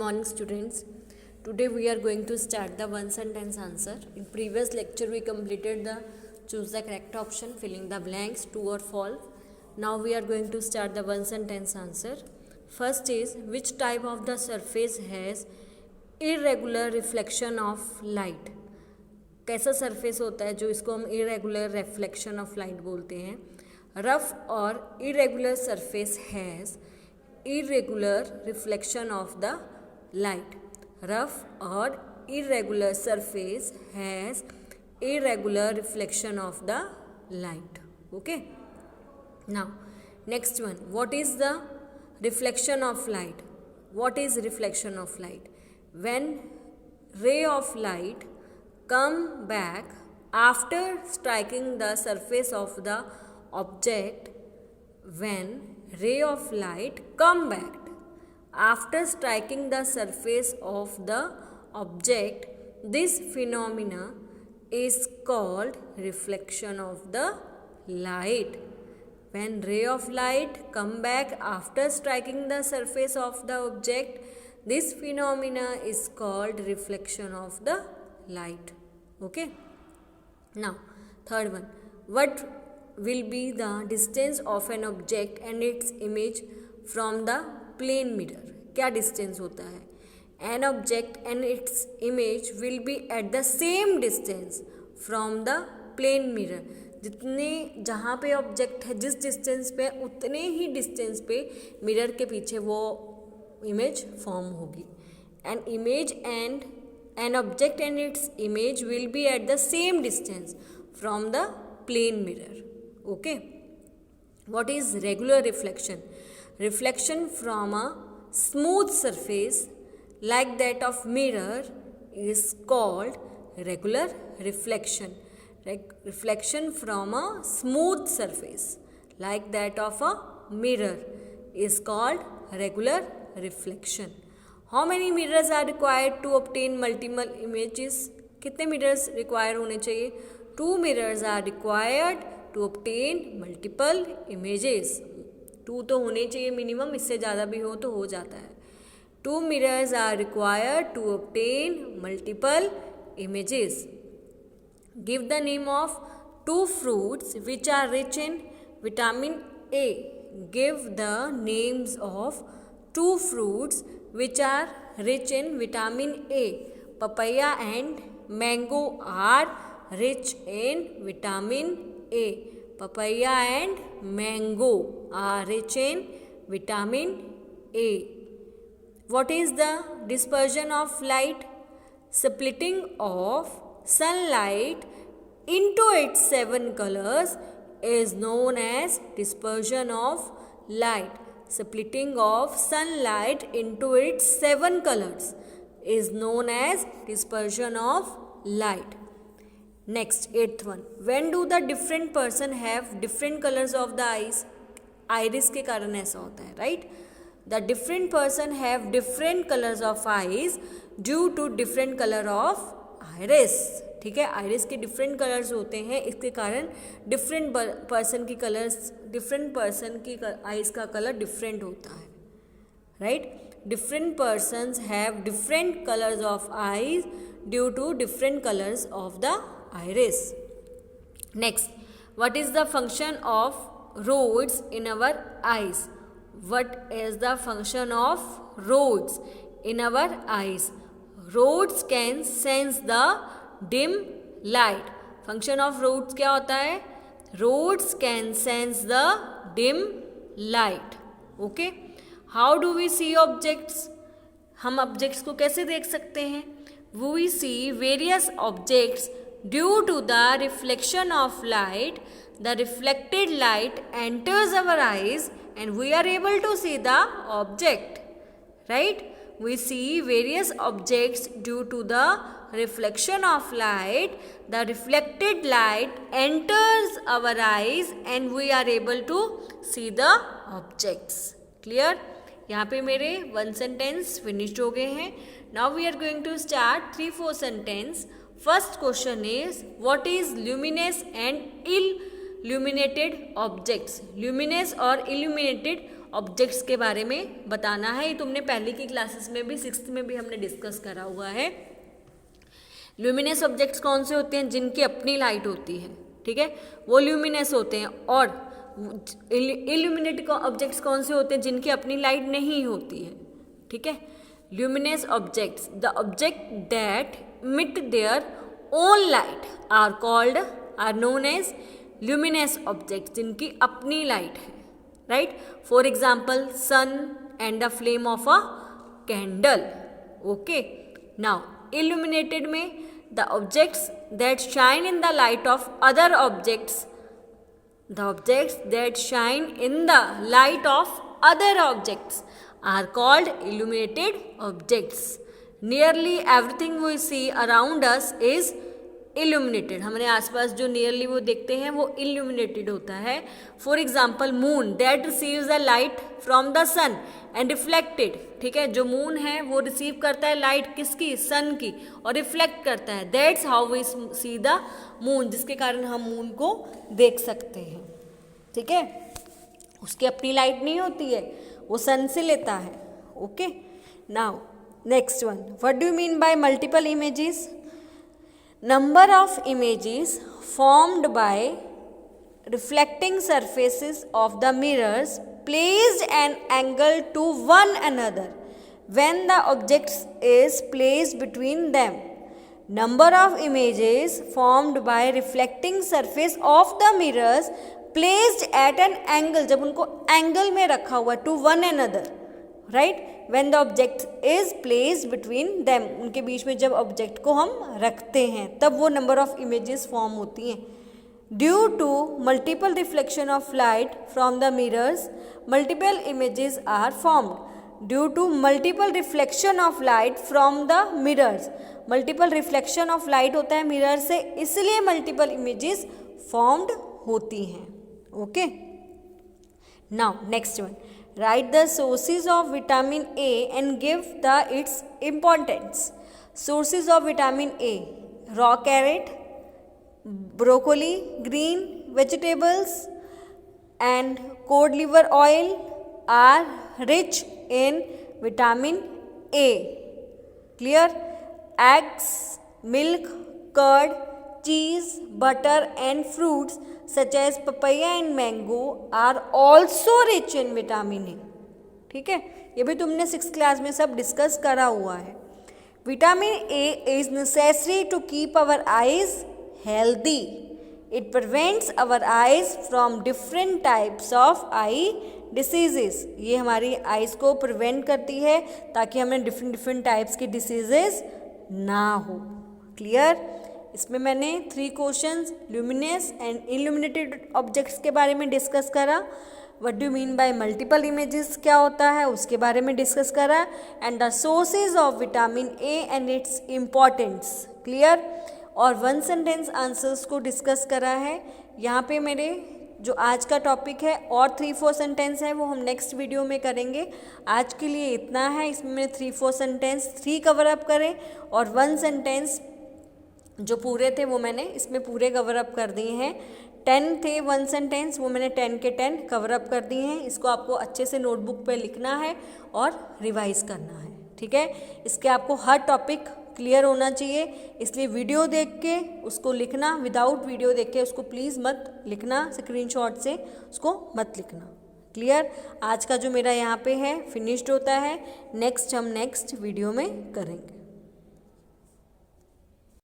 morning, students. Today we are going to start the one sentence answer. In previous lecture we completed the choose the correct option, filling the blanks, true or false. Now we are going to start the one sentence answer. First is, which type of the surface has irregular reflection of light? कैसा surface होता है जो इसको हम irregular reflection of light बोलते हैं? Rough और irregular surface has irregular reflection of the light. Rough or irregular surface has irregular reflection of the light. Okay. Now next one, what is the reflection of light? What is reflection of light? When ray of light come back after striking the surface of the object, when ray of light come back after striking the surface of the object, this phenomena is called reflection of the light. When ray of light come back after striking the surface of the object, this phenomena is called reflection of the light. Okay. Now third one, what will be the distance of an object and its image from the plane mirror? क्या distance होता है? An object and its image will be at the same distance from the plane mirror. जितने जहाँ पे object है जिस distance पे उतने ही डिस्टेंस पे मिरर के पीछे वो इमेज फॉर्म होगी. An image and an object and its image will be at the same distance from the plane mirror. Okay. What is regular reflection? Reflection from a smooth surface like that of mirror is called regular reflection. Reflection from a smooth surface like that of a mirror is called regular reflection. How many mirrors are required to obtain multiple images? कितने mirrors require होने चाहिए? 2 mirrors are required to obtain multiple images. 2 तो होने चाहिए minimum, इससे ज़्यादा भी हो तो हो जाता है. 2 mirrors are required to obtain multiple images. Give the name of 2 fruits which are rich in vitamin A. Give the names of 2 fruits which are rich in vitamin A. Papaya and mango are rich in vitamin A. Papaya and mango are rich in vitamin A. What is the dispersion of light? Splitting of sunlight into its 7 colors is known as dispersion of light. Splitting of sunlight into its 7 colors is known as dispersion of light. Next, 8th one. When do the different person have different colors of the eyes? Iris के कारण ऐसा होता है, right? The different person have different colors of eyes due to different color of iris. ठीक है, iris के different colors होते हैं, इसके कारण different person की colors, different person की eyes का color different होता है, right? Different persons have different colors of eyes due to different colors of the iris. Next, what is the function of rods in our eyes? What is the function of rods in our eyes? Rods can sense the dim light. Function of rods क्या होता है? Rods can sense the dim light. Okay. How do we see objects? हम objects को कैसे देख सकते हैं? We see various objects due to the reflection of light. The reflected light enters our eyes and we are able to see the object, right? We see various objects due to the reflection of light. The reflected light enters our eyes and we are able to see the objects. Clear? यहाँ पे मेरे 1 sentence finished हो गए हैं. Now we are going to start 3-4 sentence. First question is, what is luminous and illuminated objects? Luminous और illuminated objects के बारे में बताना है। ये तुमने पहले की क्लासेस में भी, 6th में भी हमने डिस्कस करा हुआ है। ल्यूमिनस ऑब्जेक्ट्स कौन से होते हैं? जिनकी अपनी लाइट होती है, ठीक है, वो ल्यूमिनस होते हैं। और इल्यूमिनेटेड ऑब्जेक्ट्स कौन से होते हैं? जिनकी अपनी लाइट नहीं होती है, ठीक है। Luminous objects, the object that emit their own light are known as luminous objects, जिनकी अपनी लाइट है, right. For example sun and the flame of a candle. Okay, now illuminated में the objects that shine in the light of other objects, the objects that shine in the light of other objects are called illuminated objects. Nearly everything we see around us is illuminated. हमारे आसपास जो nearly वो देखते हैं वो illuminated होता है. For example moon that receives the light from the sun and reflected, ठीक है, जो मून है वो रिसीव करता है लाइट किसकी? सन की, और रिफ्लेक्ट करता है. That's how we see the moon, जिसके कारण हम मून को देख सकते हैं, ठीक है. उसकी अपनी लाइट नहीं होती है, वो सन से लेता है. Okay, now next one, what do you mean by multiple images? Number of images formed by reflecting surfaces of the mirrors placed an angle to one another when the object is placed between them. Number of images formed by reflecting surface of the mirrors placed at an angle, जब उनको angle में रखा हुआ to one another, right? When the object is placed between them, उनके बीच में जब object को हम रखते हैं तब वो नंबर ऑफ इमेजेस फॉर्म होती हैं. Due to multiple reflection of light from the mirrors multiple images are formed. Due to multiple reflection of light from the mirrors, multiple reflection of light होता है मिरर से, इसलिए multiple images formed होती हैं. Okay, now next one, write the sources of vitamin A and give the its importance. Sources of vitamin A: raw carrot, broccoli, green vegetables and cod liver oil are rich in vitamin A. Clear? Eggs, milk, curd, cheese, butter and fruits such as papaya and mango are also rich in vitamin A. ठीक है, ये भी तुमने 6th class में सब discuss करा हुआ है. Vitamin A is necessary to keep our eyes healthy. It prevents our eyes from different types of eye diseases. ये हमारी आईज को प्रिवेंट करती है ताकि हमें डिफरेंट टाइप्स की डिसीजेस ना हो. क्लियर? इसमें मैंने 3 questions luminous and illuminated objects के बारे में डिस्कस करा. What do mean by multiple images क्या होता है उसके बारे में डिस्कस करा. And the sources of vitamin A and it's importance. Clear? और 1 सेंटेंस आंसर्स को डिस्कस करा है. यहाँ पे मेरे जो आज का टॉपिक है और 3-4 सेंटेंस है वो हम नेक्स्ट वीडियो में करेंगे. आज के लिए इतना है. इसमें 3-4 सेंटेंस 3 कवर अप करें और 1 सेंटेंस जो पूरे थे वो मैंने इसमें पूरे कवर अप कर दिए हैं. 10 थे 1 सेंटेंस, वो मैंने 10 के 10 कवर अप कर दिए हैं. इसको आपको अच्छे से नोटबुक पे लिखना है और रिवाइज करना है. ठीक है, इसके आपको हर टॉपिक क्लियर होना चाहिए, इसलिए वीडियो देख के उसको लिखना. विदाउट वीडियो देख के उसको प्लीज़ मत लिखना, स्क्रीनशॉट से उसको मत लिखना. क्लियर? आज का जो मेरा यहाँ पे है फिनिश्ड होता है. नेक्स्ट हम नेक्स्ट वीडियो में करेंगे.